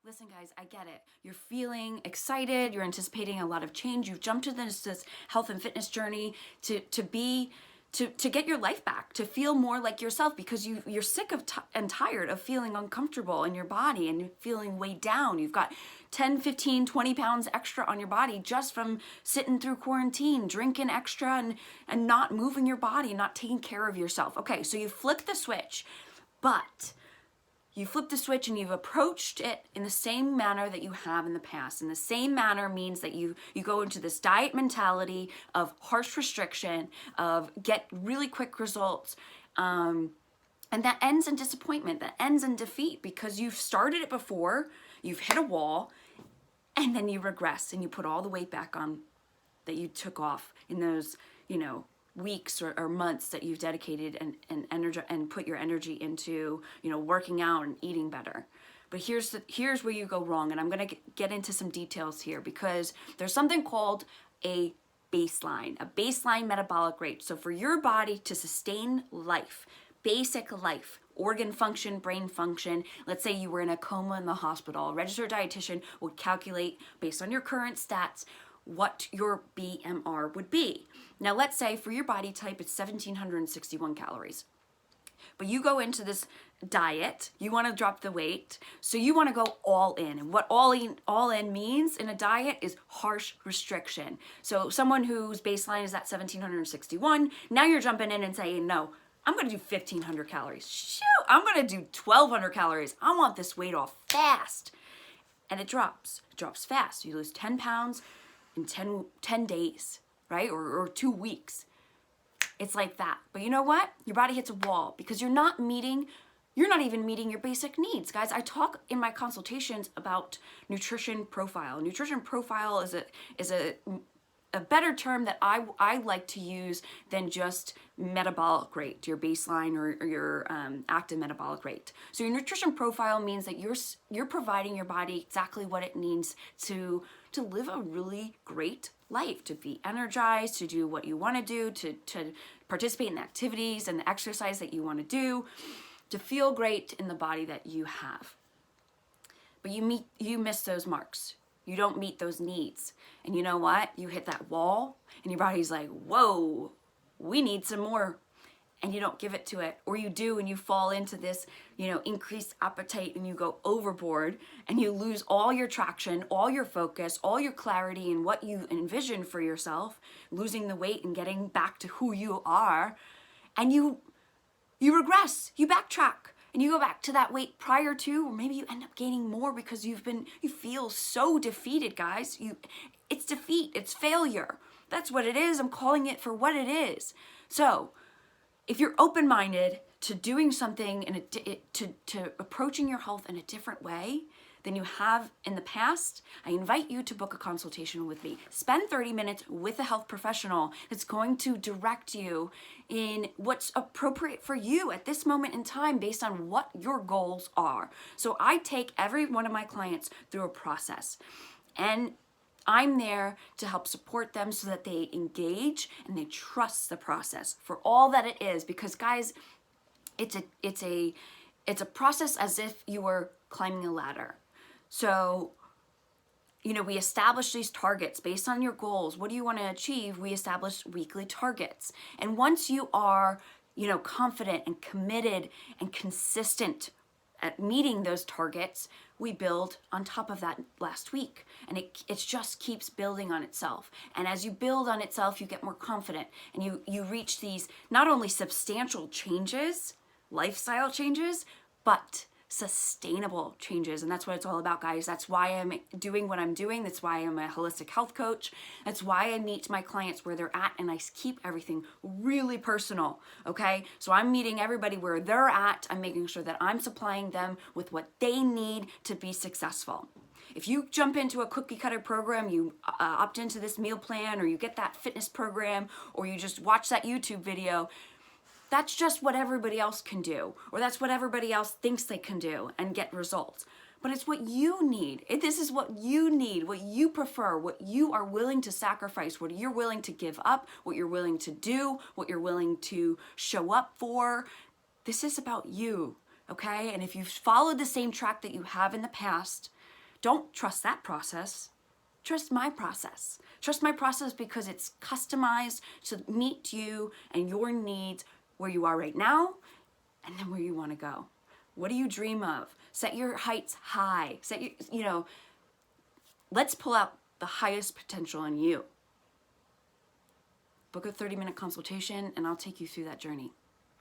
Listen, guys, I get it. You're feeling excited. You're anticipating a lot of change. You've jumped to this health and fitness journey to get your life back, to feel more like yourself, because you're sick of and tired of feeling uncomfortable in your body and feeling weighed down. You've got 10, 15, 20 pounds extra on your body just from sitting through quarantine, drinking extra and not moving your body, not taking care of yourself. Okay, so you flip the switch, but you flip the switch and you've approached it in the same manner that you have in the past. And the same manner means that you go into this diet mentality of harsh restriction, of get really quick results. And that ends in disappointment, that ends in defeat, because you've started it before, you've hit a wall, and then you regress and you put all the weight back on that you took off in those, weeks or months that you've dedicated and energy and put your energy into, working out and eating better. But here's where you go wrong, and I'm going to get into some details here, because there's something called a baseline metabolic rate. So for your body to sustain life, basic life, organ function, brain function, let's say you were in a coma in the hospital, a registered dietitian would calculate based on your current stats what your BMR would be. Now, let's say for your body type, it's 1,761 calories. But you go into this diet, you want to drop the weight, so you want to go all in. And what all in means in a diet is harsh restriction. So someone whose baseline is at 1,761, now you're jumping in and saying, no, I'm going to do 1,500 calories. Shoot, I'm going to do 1,200 calories. I want this weight off fast. And it drops fast. You lose 10 pounds in 10 days, right? Or 2 weeks. It's like that. But you know what? Your body hits a wall because you're not even meeting your basic needs. Guys, I talk in my consultations about nutrition profile. Nutrition profile is a better term that I like to use than just metabolic rate, your baseline or your active metabolic rate. So your nutrition profile means that you're providing your body exactly what it needs to live a really great life, to be energized, to do what you want to do, to participate in the activities and the exercise that you want to do, to feel great in the body that you have. But you miss those marks. You don't meet those needs. And you know what? You hit that wall and your body's like, whoa, we need some more. And you don't give it to it. Or you do, and you fall into this, increased appetite, and you go overboard and you lose all your traction, all your focus, all your clarity in what you envision for yourself, losing the weight and getting back to who you are. And you regress, you backtrack. And you go back to that weight prior to, or maybe you end up gaining more because you feel so defeated, guys. It's defeat, it's failure. That's what it is. I'm calling it for what it is. So if you're open-minded to doing something and to approaching your health in a different way than you have in the past, I invite you to book a consultation with me. Spend 30 minutes with a health professional that's going to direct you in what's appropriate for you at this moment in time based on what your goals are. So I take every one of my clients through a process, and I'm there to help support them so that they engage and they trust the process for all that it is. Because guys, it's a process as if you were climbing a ladder. So, we establish these targets based on your goals. What do you want to achieve? We establish weekly targets. And once you are, confident and committed and consistent at meeting those targets, we build on top of that last week. And it just keeps building on itself. And as you build on itself, you get more confident and you reach these not only substantial changes, lifestyle changes, but sustainable changes. And that's what it's all about, guys. That's why I'm doing what I'm doing. That's why I'm a holistic health coach. That's why I meet my clients where they're at, and I keep everything really personal, okay? So I'm meeting everybody where they're at. I'm making sure that I'm supplying them with what they need to be successful. If you jump into a cookie cutter program, you opt into this meal plan, or you get that fitness program, or you just watch that YouTube video, that's just what everybody else can do, or that's what everybody else thinks they can do and get results. But it's what you need. This is what you need, what you prefer, what you are willing to sacrifice, what you're willing to give up, what you're willing to do, what you're willing to show up for. This is about you, okay? And if you've followed the same track that you have in the past, don't trust that process. Trust my process. Trust my process because it's customized to meet you and your needs where you are right now and then where you want to go. What do you dream of? Set your heights high. Set your, let's pull out the highest potential in you. Book a 30-minute consultation and I'll take you through that journey.